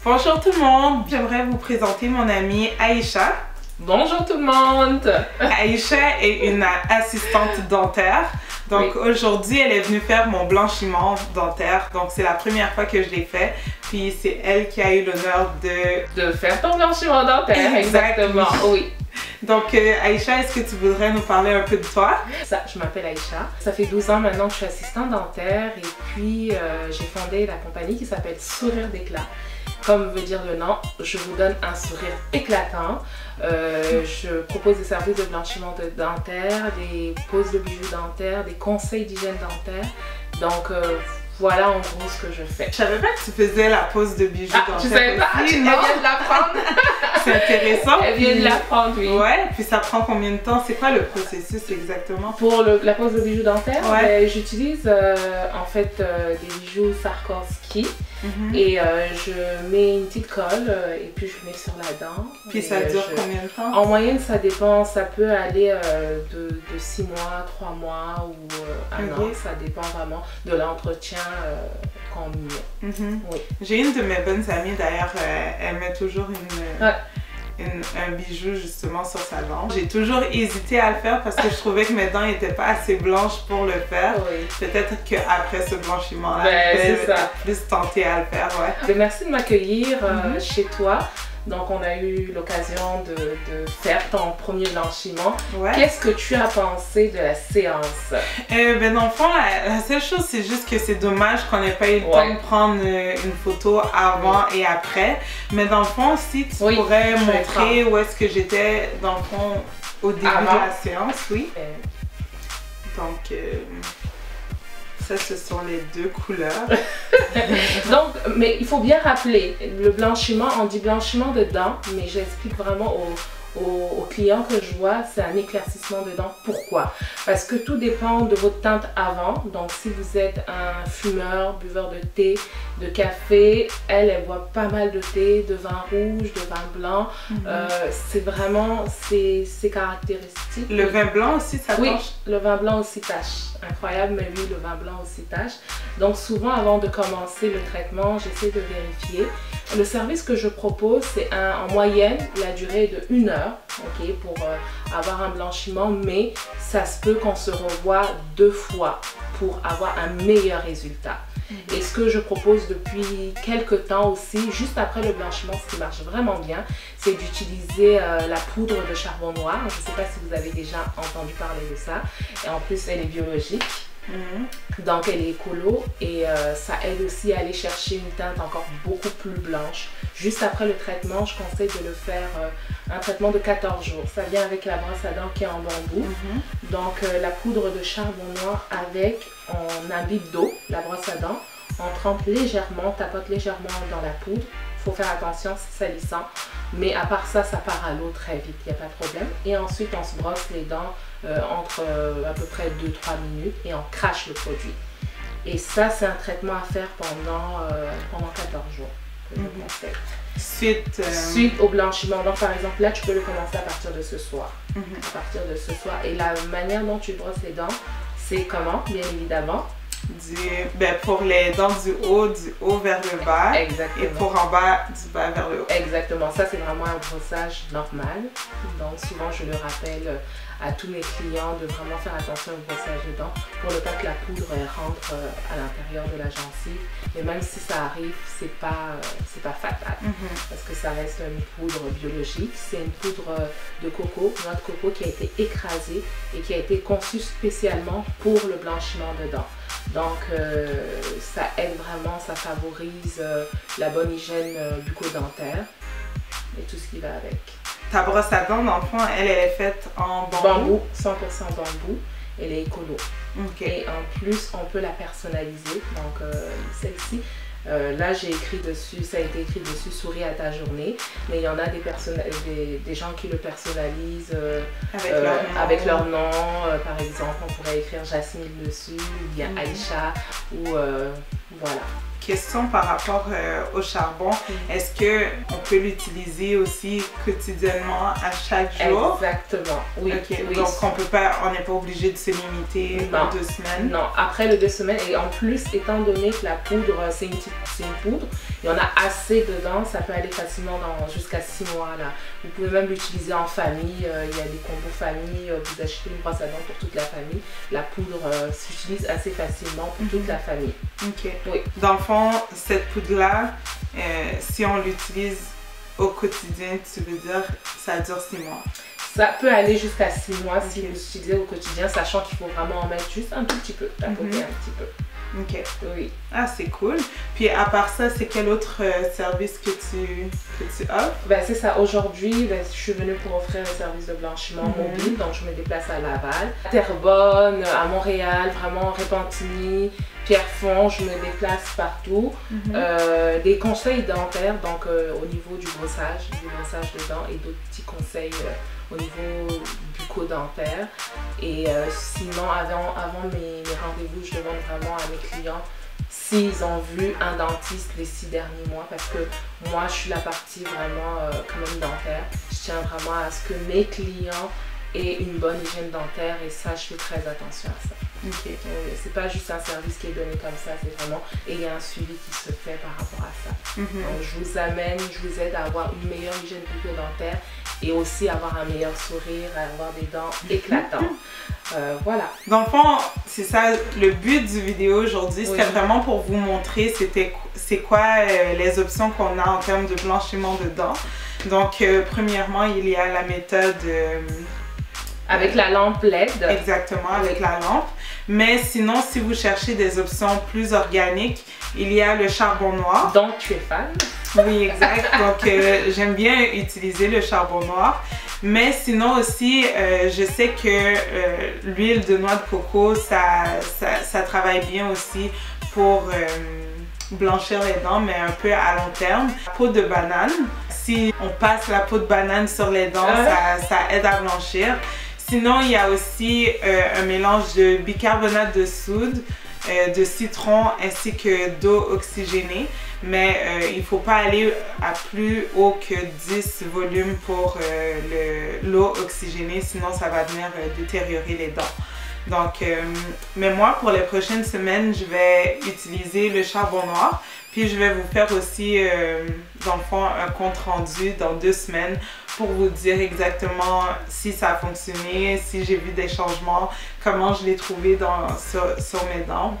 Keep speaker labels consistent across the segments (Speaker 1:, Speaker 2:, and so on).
Speaker 1: Bonjour tout le monde, j'aimerais vous présenter mon amie Aïcha.
Speaker 2: Bonjour tout le monde.
Speaker 1: Aïcha est une assistante dentaire. Donc aujourd'hui, elle est venue faire mon blanchiment dentaire. Donc c'est la première fois que je l'ai fait. Puis c'est elle qui a eu l'honneur
Speaker 2: de faire ton blanchiment dentaire. Exactement, oui.
Speaker 1: Donc Aïcha, est-ce que tu voudrais nous parler un peu de toi?
Speaker 2: Je m'appelle Aïcha. Ça fait 12 ans maintenant que je suis assistante dentaire et puis j'ai fondé la compagnie qui s'appelle Sourire d'éclat. Comme veut dire le nom, je vous donne un sourire éclatant. Je propose des services de blanchiment dentaire, des poses de bijoux dentaires, des conseils d'hygiène dentaire. Donc voilà en gros ce que je fais.
Speaker 1: Je savais pas que tu faisais la pose de bijoux dentaire.
Speaker 2: Je savais pas, elle vient de l'apprendre.
Speaker 1: C'est intéressant.
Speaker 2: Elle vient de l'apprendre, oui.
Speaker 1: Ouais, puis ça prend combien de temps? C'est quoi le processus exactement?
Speaker 2: Pour la pose de bijoux dentaire, j'utilise en fait des bijoux Swarovski. Et je mets une petite colle et puis je mets sur la dent.
Speaker 1: Puis ça dure combien de temps?
Speaker 2: En moyenne, ça dépend, ça peut aller de 6 mois, 3 mois ou 1 an. Ça dépend vraiment de l'entretien qu'on met. Oui.
Speaker 1: J'ai une de mes bonnes amies d'ailleurs, elle met toujours un bijou justement sur sa dent. J'ai toujours hésité à le faire parce que je trouvais que mes dents n'étaient pas assez blanches pour le faire. Peut-être qu'après ce blanchiment-là, je vais plus tenter à le faire.
Speaker 2: Merci de m'accueillir chez toi. Donc on a eu l'occasion de faire ton premier blanchiment. Qu'est-ce que tu as pensé de la séance?
Speaker 1: Ben dans le fond, la seule chose, c'est juste que c'est dommage qu'on n'ait pas eu le temps de prendre une photo avant et après. Mais dans le fond, si tu pourrais montrer où est-ce que j'étais dans le fond au début de la séance, Donc, ça, ce sont les deux couleurs.
Speaker 2: Donc, mais il faut bien rappeler, le blanchiment, on dit blanchiment de dents, mais j'explique vraiment aux clients que je vois, c'est un éclaircissement de dents. Pourquoi? Parce que tout dépend de votre teinte avant. Donc, si vous êtes un fumeur, buveur de thé, de café, elle boit pas mal de thé, de vin rouge, de vin blanc. C'est vraiment ses caractéristiques.
Speaker 1: Le vin blanc aussi, ça tâche?
Speaker 2: Oui, le vin blanc aussi tâche. Incroyable, mais oui, le vin blanc aussi tâche. Donc, souvent, avant de commencer le traitement, j'essaie de vérifier. Le service que je propose, c'est en moyenne la durée de 1 heure pour avoir un blanchiment, mais ça se peut qu'on se revoie 2 fois pour avoir un meilleur résultat. Et ce que je propose depuis quelques temps aussi, juste après le blanchiment, ce qui marche vraiment bien, c'est d'utiliser la poudre de charbon noir. Je ne sais pas si vous avez déjà entendu parler de ça. Et en plus, elle est biologique. Donc elle est écolo et ça aide aussi à aller chercher une teinte encore beaucoup plus blanche. Juste après le traitement, je conseille de le faire un traitement de 14 jours. Ça vient avec la brosse à dents qui est en bambou. Donc la poudre de charbon noir avec, on imbibe d'eau, la brosse à dents, on trempe légèrement, on tapote légèrement dans la poudre. Il faut faire attention, c'est salissant. Mais à part ça, ça part à l'eau très vite, il n'y a pas de problème. Et ensuite, on se brosse les dents entre à peu près 2-3 minutes et on crache le produit. Et ça, c'est un traitement à faire pendant 14 jours. Que je conseille. Suite au blanchiment. Donc, par exemple, là, tu peux le commencer à partir de ce soir. À partir de ce soir. Et la manière dont tu brosses les dents, c'est comment, bien évidemment?
Speaker 1: Pour les dents du haut vers le bas.
Speaker 2: Exactement.
Speaker 1: Et pour en bas, du bas vers le haut.
Speaker 2: Exactement. Ça, c'est vraiment un brossage normal. Donc, souvent, je le rappelle à tous mes clients de vraiment faire attention au brossage de dents pour ne pas que la poudre rentre à l'intérieur de la gencive. Mais même si ça arrive, c'est pas fatal parce que ça reste une poudre biologique. C'est une poudre de coco, noix de coco qui a été écrasée et qui a été conçue spécialement pour le blanchiment de dents. Donc ça aide vraiment, ça favorise la bonne hygiène bucco-dentaire et tout ce qui va avec.
Speaker 1: Ta brosse à dents, dans le fond, elle est faite en bambou?
Speaker 2: 100% bambou. Elle est écolo. Et en plus, on peut la personnaliser. Donc celle-ci, là j'ai écrit dessus, ça a été écrit dessus, souris à ta journée. Mais il y en a des gens qui le personnalisent avec leur nom. Par exemple, on pourrait écrire Jasmine dessus, ou bien Aïcha, ou voilà.
Speaker 1: Question par rapport au charbon, est-ce qu'on peut l'utiliser aussi quotidiennement à chaque jour?
Speaker 2: Exactement, oui.
Speaker 1: Oui. Donc on n'est pas obligé de se limiter aux 2 semaines?
Speaker 2: Non, après les 2 semaines, et en plus, étant donné que la poudre, c'est une poudre, Il y en a assez dedans, ça peut aller facilement jusqu'à 6 mois là. Vous pouvez même l'utiliser en famille, il y a des combos famille, vous achetez une brosse à dents pour toute la famille. La poudre s'utilise assez facilement pour toute la famille.
Speaker 1: Ok.
Speaker 2: Oui.
Speaker 1: Dans le fond, cette poudre-là, si on l'utilise au quotidien, tu veux dire, ça dure 6 mois?
Speaker 2: Ça peut aller jusqu'à 6 mois si vous l'utilisez au quotidien, sachant qu'il faut vraiment en mettre juste un tout petit peu, tapoter un petit peu.
Speaker 1: Ok.
Speaker 2: Oui.
Speaker 1: Ah, c'est cool. Puis à part ça, c'est quel autre service que tu offres?
Speaker 2: Ben, c'est ça. Aujourd'hui, ben, je suis venue pour offrir un service de blanchiment mobile. Donc, je me déplace à Laval, à Terrebonne, à Montréal, vraiment Repentigny, Pierrefonds. Je me déplace partout. Des conseils dentaires, donc au niveau du brossage de dents et d'autres petits conseils au niveau bucco-dentaire. Et sinon, avant mes rendez-vous, je demande vraiment à mes clients s'ils ont vu un dentiste les 6 derniers mois, parce que moi je suis la partie vraiment quand même dentaire. Je tiens vraiment à ce que mes clients aient une bonne hygiène dentaire et ça, je fais très attention à ça.
Speaker 1: Okay.
Speaker 2: C'est pas juste un service qui est donné comme ça, c'est vraiment, et il y a un suivi qui se fait par rapport à ça. Donc je vous aide à avoir une meilleure hygiène bucco-dentaire et aussi avoir un meilleur sourire, avoir des dents éclatantes. Voilà.
Speaker 1: Dans le fond, c'est ça, le but du vidéo aujourd'hui, c'était vraiment pour vous montrer c'est quoi les options qu'on a en termes de blanchiment de dents. Donc, premièrement, il y a la méthode...
Speaker 2: avec la lampe LED.
Speaker 1: Exactement, avec la lampe. Mais sinon, si vous cherchez des options plus organiques, il y a le charbon noir.
Speaker 2: Donc, tu es fan?
Speaker 1: Oui, exact. Donc, j'aime bien utiliser le charbon noir. Mais sinon aussi, je sais que l'huile de noix de coco, ça travaille bien aussi pour blanchir les dents, mais un peu à long terme. La peau de banane, si on passe la peau de banane sur les dents, ça aide à blanchir. Sinon, il y a aussi un mélange de bicarbonate de soude, de citron ainsi que d'eau oxygénée. Mais il ne faut pas aller à plus haut que 10 volumes pour l'eau oxygénée, sinon ça va venir détériorer les dents. Donc, mais moi, pour les prochaines semaines, je vais utiliser le charbon noir. Puis je vais vous faire aussi, dans le fond, un compte rendu dans 2 semaines pour vous dire exactement si ça a fonctionné, si j'ai vu des changements, comment je l'ai trouvé sur mes dents.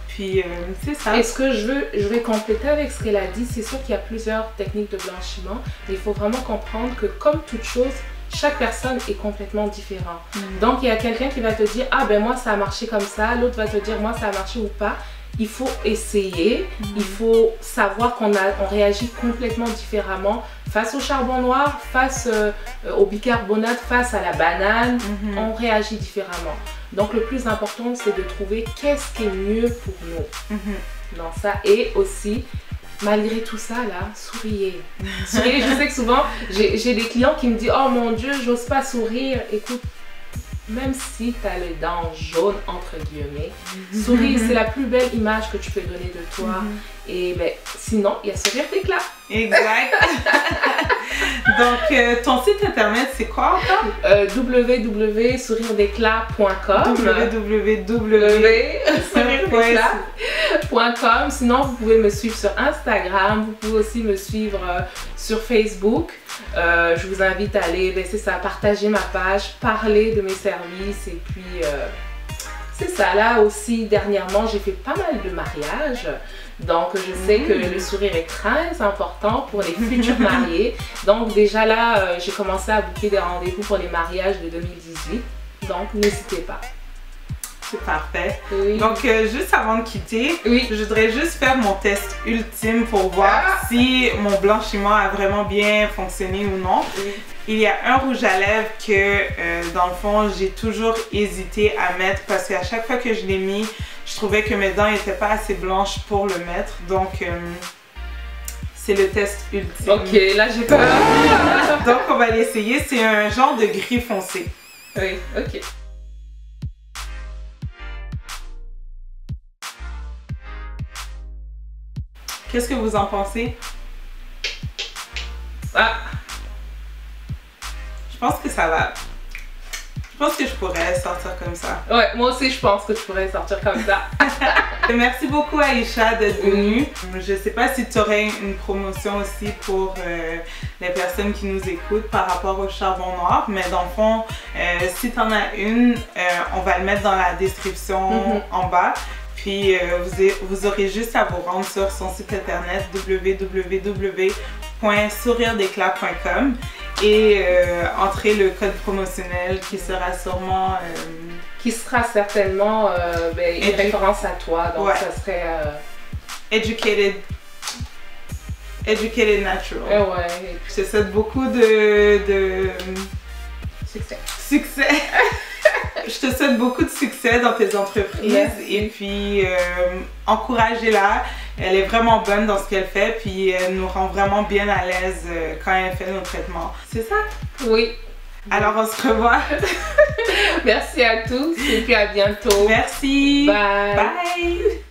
Speaker 1: Puis c'est ça.
Speaker 2: Et ce que je vais compléter avec ce qu'elle a dit, c'est sûr qu'il y a plusieurs techniques de blanchiment, mais il faut vraiment comprendre que comme toute chose, chaque personne est complètement différente. Donc il y a quelqu'un qui va te dire, ah ben moi ça a marché comme ça, l'autre va te dire, moi ça a marché ou pas. Il faut essayer, il faut savoir qu'on réagit complètement différemment face au charbon noir, face au bicarbonate, face à la banane, on réagit différemment. Donc le plus important, c'est de trouver qu'est-ce qui est mieux pour nous dans ça. Et aussi, malgré tout ça, là, souriez. Souriez, je sais que souvent, j'ai des clients qui me disent « Oh mon Dieu, j'ose pas sourire. » Écoute, même si tu as les dents jaunes, entre guillemets, souris, c'est la plus belle image que tu peux donner de toi. Et ben, sinon, il y a Sourire d'éclat.
Speaker 1: Exact. Donc, ton site internet, c'est quoi encore?
Speaker 2: www.souriredéclat.com www.souriredéclat.com. Sinon, vous pouvez me suivre sur Instagram. Vous pouvez aussi me suivre sur Facebook. Je vous invite à aller, c'est ça, partager ma page, parler de mes services et puis c'est ça. Là aussi, dernièrement, j'ai fait pas mal de mariages. Donc, je sais que le sourire est très important pour les futurs mariés. Donc, déjà là, j'ai commencé à booker des rendez-vous pour les mariages de 2018. Donc, n'hésitez pas.
Speaker 1: C'est parfait.
Speaker 2: Oui.
Speaker 1: Donc, juste avant de quitter, je voudrais juste faire mon test ultime pour voir si mon blanchiment a vraiment bien fonctionné ou non. Il y a un rouge à lèvres que, dans le fond, j'ai toujours hésité à mettre parce qu'à chaque fois que je l'ai mis, je trouvais que mes dents n'étaient pas assez blanches pour le mettre. Donc, c'est le test ultime.
Speaker 2: Ok, là j'ai peur.
Speaker 1: Donc, on va l'essayer. C'est un genre de gris foncé.
Speaker 2: Oui, ok.
Speaker 1: Qu'est-ce que vous en pensez?
Speaker 2: Ah!
Speaker 1: Je pense que ça va. Je pense que je pourrais sortir comme ça.
Speaker 2: Ouais, moi aussi je pense que je pourrais sortir comme ça.
Speaker 1: Merci beaucoup Aïcha d'être venue. Je sais pas si tu aurais une promotion aussi pour les personnes qui nous écoutent par rapport au charbon noir, mais dans le fond, si tu en as une, on va le mettre dans la description en bas. Puis vous aurez juste à vous rendre sur son site internet www.souriredéclat.com et entrer le code promotionnel qui sera sûrement...
Speaker 2: qui sera certainement une référence à toi, donc ça serait...
Speaker 1: Educated Natural.
Speaker 2: Ouais.
Speaker 1: Je te souhaite beaucoup de... Succès. Je te souhaite beaucoup de succès dans tes entreprises. Merci. Et puis encouragez-la. Elle est vraiment bonne dans ce qu'elle fait, puis elle nous rend vraiment bien à l'aise quand elle fait nos traitements. C'est ça?
Speaker 2: Oui.
Speaker 1: Alors on se revoit.
Speaker 2: Merci à tous et puis à bientôt.
Speaker 1: Merci.
Speaker 2: Bye.
Speaker 1: Bye.